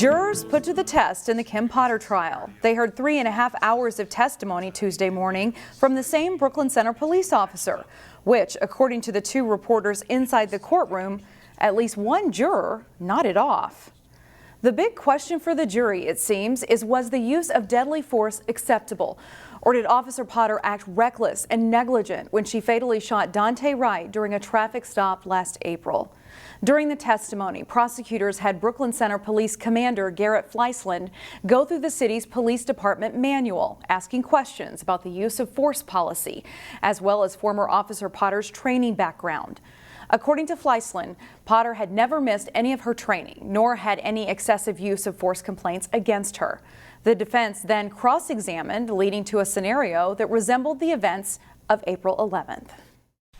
Jurors put to the test in the Kim Potter trial. They heard 3.5 hours of testimony Tuesday morning from the same Brooklyn Center police officer, which, according to the two reporters inside the courtroom, at least one juror nodded off. The big question for the jury, it seems, is was the use of deadly force acceptable? Or did Officer Potter act reckless and negligent when she fatally shot Dante Wright during a traffic stop last April? During the testimony, prosecutors had Brooklyn Center Police Commander Garrett Fleisland go through the city's police department manual, asking questions about the use of force policy, as well as former Officer Potter's training background. According to Fleisland, Potter had never missed any of her training, nor had any excessive use of force complaints against her. The defense then cross-examined, leading to a scenario that resembled the events of April 11th.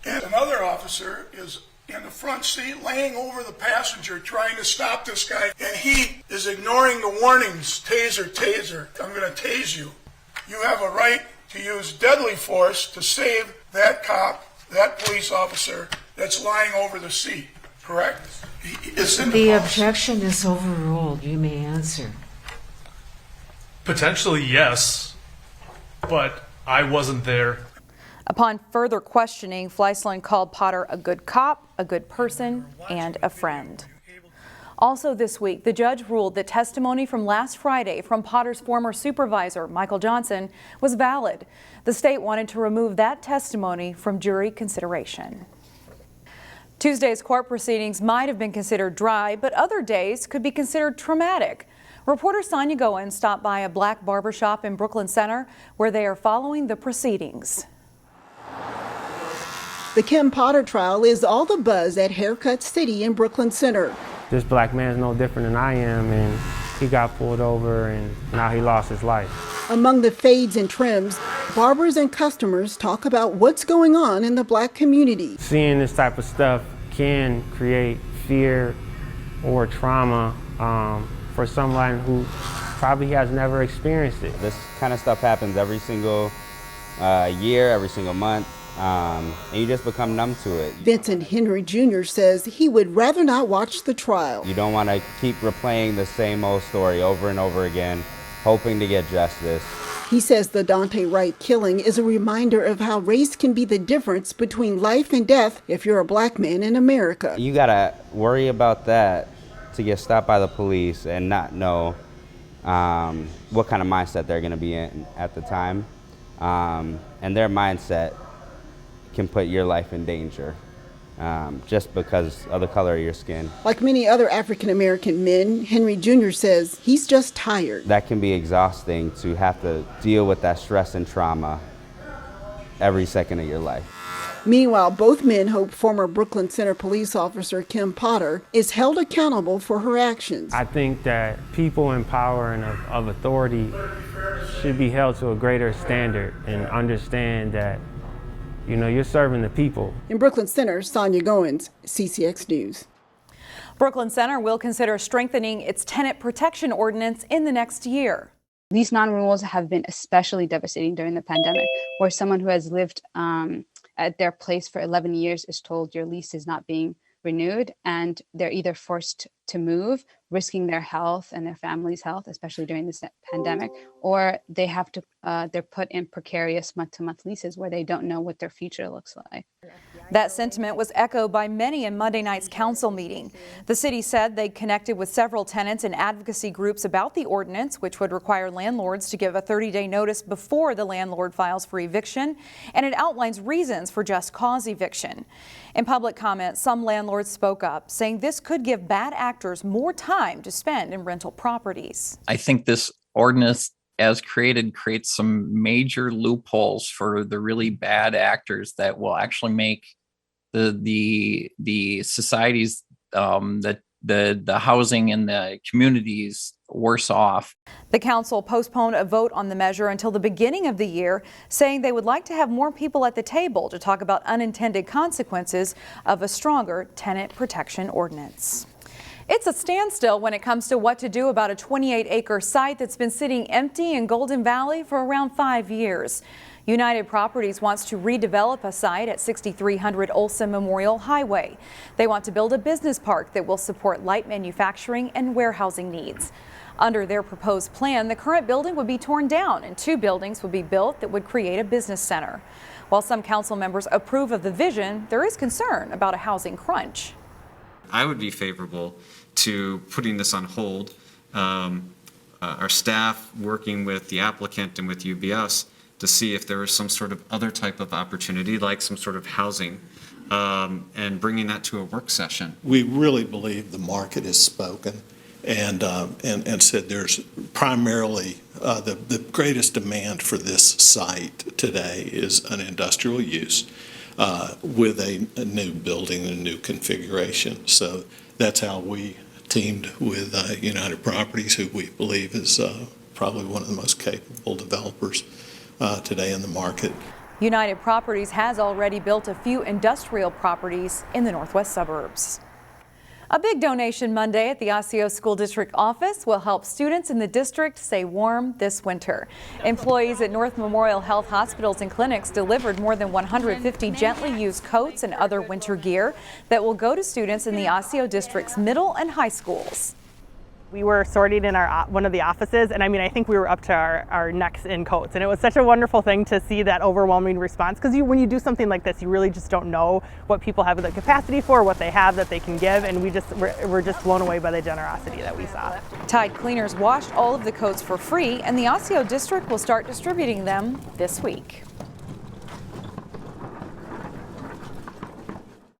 And another officer is in the front seat laying over the passenger trying to stop this guy, and he is ignoring the warnings. Taser, taser, I'm going to tase you. You have a right to use deadly force to save that cop, that police officer that's lying over the seat, correct? The objection is overruled. You may answer. Potentially, yes, but I wasn't there. Upon further questioning, Fleisland called Potter a good cop, a good person, and a friend. Also this week, the judge ruled that testimony from last Friday from Potter's former supervisor, Michael Johnson, was valid. The state wanted to remove that testimony from jury consideration. Tuesday's court proceedings might have been considered dry, but other days could be considered traumatic. Reporter Sonia Goen stopped by a black barbershop in Brooklyn Center where they are following the proceedings. The Kim Potter trial is all the buzz at Haircut City in Brooklyn Center. This black man's no different than I am, and he got pulled over and now he lost his life. Among the fades and trims, barbers and customers talk about what's going on in the black community. Seeing this type of stuff can create fear or trauma for someone who probably has never experienced it. This kind of stuff happens every single year, every single month. And you just become numb to it. Vincent Henry Jr. says he would rather not watch the trial. You don't want to keep replaying the same old story over and over again, hoping to get justice. He says the Dante Wright killing is a reminder of how race can be the difference between life and death if you're a black man in America. You got to worry about that to get stopped by the police and not know what kind of mindset they're going to be in at the time. And their mindset can put your life in danger just because of the color of your skin. Like many other African American men, Henry Jr. says he's just tired. That can be exhausting to have to deal with that stress and trauma every second of your life. Meanwhile, both men hope former Brooklyn Center police officer Kim Potter is held accountable for her actions. I think that people in power and of authority should be held to a greater standard and understand that you're serving the people. In Brooklyn Center, Sonia Goins, CCX News. Brooklyn Center will consider strengthening its tenant protection ordinance in the next year. These non-renewals have been especially devastating during the pandemic, where someone who has lived at their place for 11 years is told your lease is not being renewed, and they're either forced to move, risking their health and their family's health, especially during this pandemic, or they have to they're put in precarious month-to-month leases where they don't know what their future looks like. That sentiment was echoed by many in Monday night's council meeting. The city said they connected with several tenants and advocacy groups about the ordinance, which would require landlords to give a 30-day notice before the landlord files for eviction, and it outlines reasons for just cause eviction. In public comment, some landlords spoke up, saying this could give bad actors more time to spend in rental properties. I think this ordinance, as created, creates some major loopholes for the really bad actors that will actually make the societies, the housing and the communities worse off. The council postponed a vote on the measure until the beginning of the year, saying they would like to have more people at the table to talk about unintended consequences of a stronger tenant protection ordinance. It's a standstill when it comes to what to do about a 28-acre site that's been sitting empty in Golden Valley for around 5 years. United Properties wants to redevelop a site at 6300 Olson Memorial Highway. They want to build a business park that will support light manufacturing and warehousing needs. Under their proposed plan, the current building would be torn down and 2 buildings would be built that would create a business center. While some council members approve of the vision, there is concern about a housing crunch. I would be favorable to putting this on hold. Our staff working with the applicant and with UBS to see if there is some sort of other type of opportunity, like some sort of housing, and bringing that to a work session. We really believe the market has spoken and said there's primarily the greatest demand for this site today is an industrial use with a new building and a new configuration. So that's how we teamed with United Properties, who we believe is probably one of the most capable developers today in the market. United Properties has already built a few industrial properties in the northwest suburbs. A big donation Monday at the Osseo School District office will help students in the district stay warm this winter. Employees at North Memorial Health Hospitals and Clinics delivered more than 150 gently used coats and other winter gear that will go to students in the Osseo District's middle and high schools. We were sorting in one of the offices, and I think we were up to our necks in coats, and it was such a wonderful thing to see that overwhelming response, because when you do something like this, you really just don't know what people have the capacity for, what they have that they can give, and we're just blown away by the generosity that we saw. Tide Cleaners washed all of the coats for free, and the Osseo District will start distributing them this week.